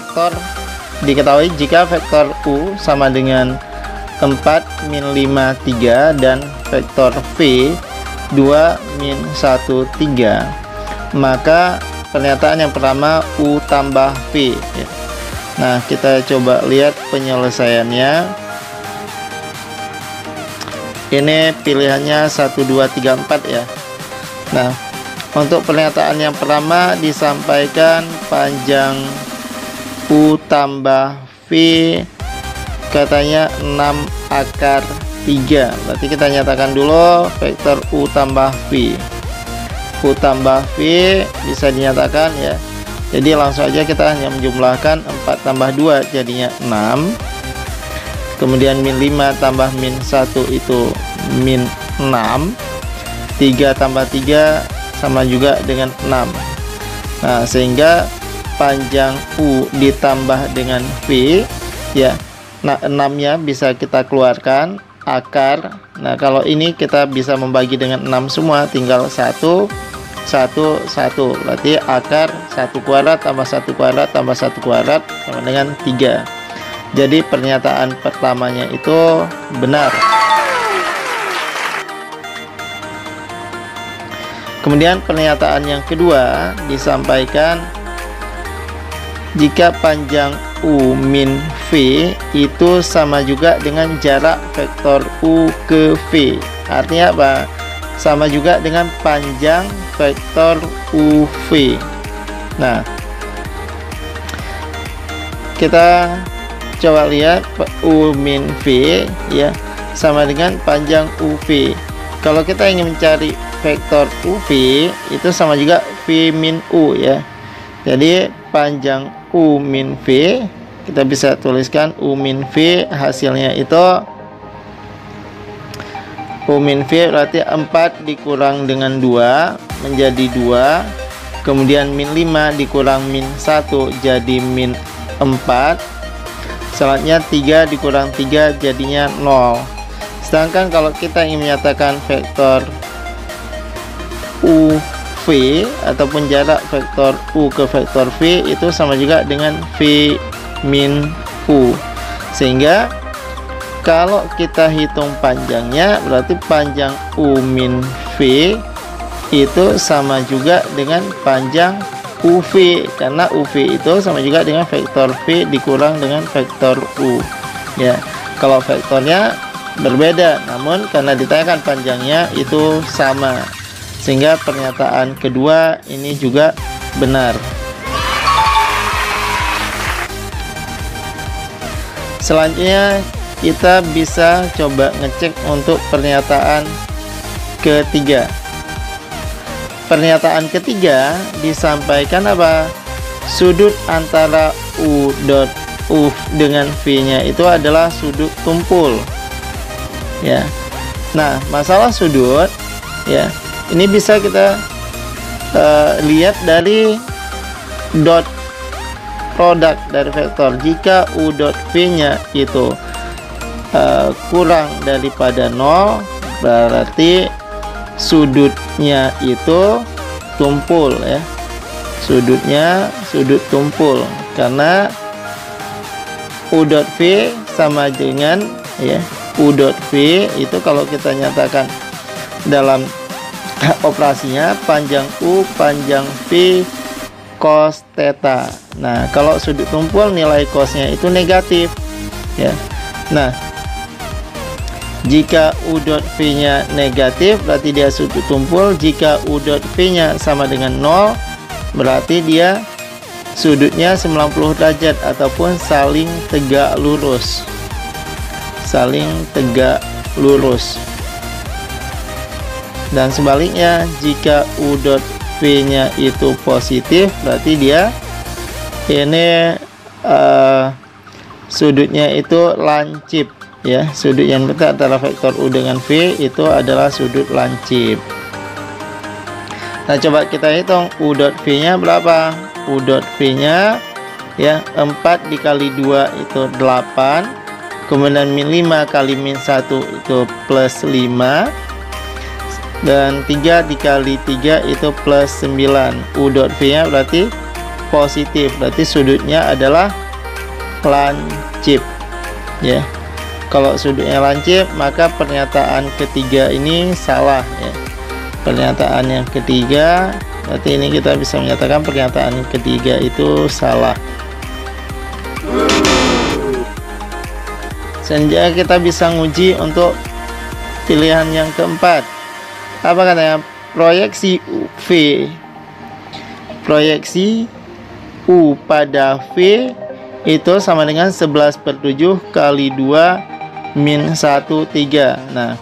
vektor diketahui jika vektor U sama dengan 4 min 5 3 dan vektor V 2 min 1 3, maka pernyataan yang pertama U tambah V ya. Nah, kita coba lihat penyelesaiannya. Ini pilihannya 1 2 3 4 ya. Nah, untuk pernyataan yang pertama disampaikan panjang U tambah V katanya 6 akar 3. Berarti kita nyatakan dulu vektor U tambah V. U tambah V bisa dinyatakan ya. Jadi langsung aja kita hanya menjumlahkan 4 tambah 2 jadinya 6. Kemudian min 5 tambah min 1 itu min 6. 3 tambah 3 sama juga dengan 6. Nah, sehingga panjang U ditambah dengan V ya. Nah, 6-nya bisa kita keluarkan akar. Nah, kalau ini kita bisa membagi dengan 6 semua, tinggal 1 1 1. Berarti akar 1 kuadrat tambah 1 kuadrat tambah 1 kuadrat sama dengan 3. Jadi pernyataan pertamanya itu benar. Kemudian pernyataan yang kedua disampaikan jika panjang U min V itu sama juga dengan jarak vektor U ke V. Artinya apa? Sama juga dengan panjang vektor UV. Nah, kita coba lihat U min V ya, sama dengan panjang UV. Kalau kita ingin mencari vektor UV itu sama juga V min U ya. Jadi panjang U min V kita bisa tuliskan U min V hasilnya itu U min V berarti 4 dikurang dengan 2 menjadi 2, kemudian min 5 dikurang min 1 jadi min 4, selanjutnya 3 dikurang 3 jadinya 0. Sedangkan kalau kita ingin menyatakan vektor UV ataupun jarak vektor U ke vektor V itu sama juga dengan V min U, sehingga kalau kita hitung panjangnya berarti panjang U min V itu sama juga dengan panjang UV, karena UV itu sama juga dengan vektor V dikurang dengan vektor U ya. Kalau vektornya berbeda, namun karena ditanyakan panjangnya itu sama, sehingga pernyataan kedua ini juga benar. Selanjutnya kita bisa coba ngecek untuk pernyataan ketiga. Pernyataan ketiga disampaikan apa? Sudut antara U dengan V-nya itu adalah sudut tumpul ya. Nah, masalah sudut ya, ini bisa kita lihat dari dot produk dari vektor. Jika U dot V-nya itu kurang daripada 0, berarti sudutnya itu tumpul ya. Sudutnya sudut tumpul, karena U dot V sama dengan ya, U dot V itu kalau kita nyatakan dalam operasinya panjang U panjang V cos theta. Nah, kalau sudut tumpul nilai cosnya itu negatif ya. Nah, jika U dot V nya negatif berarti dia sudut tumpul. Jika U dot V nya sama dengan 0 berarti dia sudutnya 90 derajat ataupun saling tegak lurus. Saling tegak lurus. Dan sebaliknya, jika U dot V nya itu positif berarti dia ini sudutnya itu lancip ya. Sudut yang dekat antara vektor U dengan V itu adalah sudut lancip. Nah, coba kita hitung U dot V nya berapa. U dot V nya ya 4 dikali 2 itu 8, kemudian min 5 kali min 1 itu plus 5, dan 3 dikali 3 itu plus 9. U dot V nya berarti positif, berarti sudutnya adalah lancip ya. Kalau sudutnya lancip, maka pernyataan ketiga ini salah ya. Pernyataan yang ketiga, berarti ini kita bisa menyatakan pernyataan ketiga itu salah. Selanjutnya kita bisa nguji untuk pilihan yang keempat. Apa katanya? Proyeksi V, proyeksi U pada V itu sama dengan 11/7 kali 2 min 1, 3. Nah,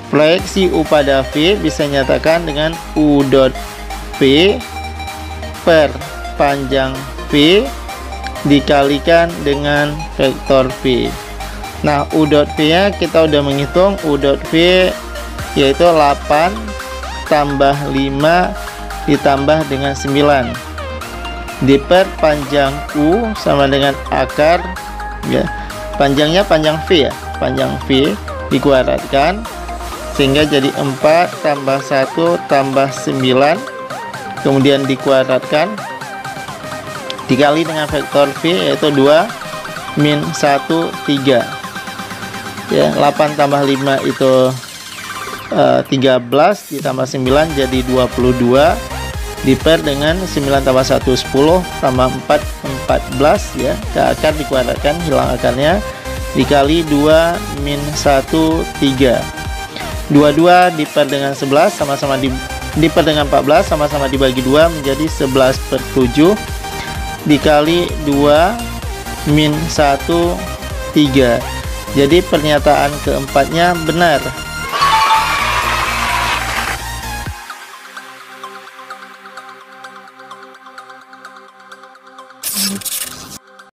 proyeksi U pada V bisa nyatakan dengan U dot V per panjang V dikalikan dengan vektor V. Nah, U dot V nya kita udah menghitung. U dot V yaitu 8 tambah 5 ditambah dengan 9 diper panjang U sama dengan akar ya. Panjangnya panjang V ya. Panjang V dikuadratkan sehingga jadi 4 tambah 1 tambah 9, kemudian dikuadratkan dikali dengan vektor V yaitu 2 min 1, 3 ya. 8 tambah 5 itu 13 ditambah 9 jadi 22 diper dengan 9 tambah 1 10 tambah 4 14 ya. Ke akar dikuadratkan, hilang akarnya, dikali 2 min 1, 3. 22 diper dengan 11 sama-sama diper dengan 14 sama-sama dibagi 2 menjadi 11/7 dikali 2 min 1, 3. Jadi pernyataan keempatnya benar.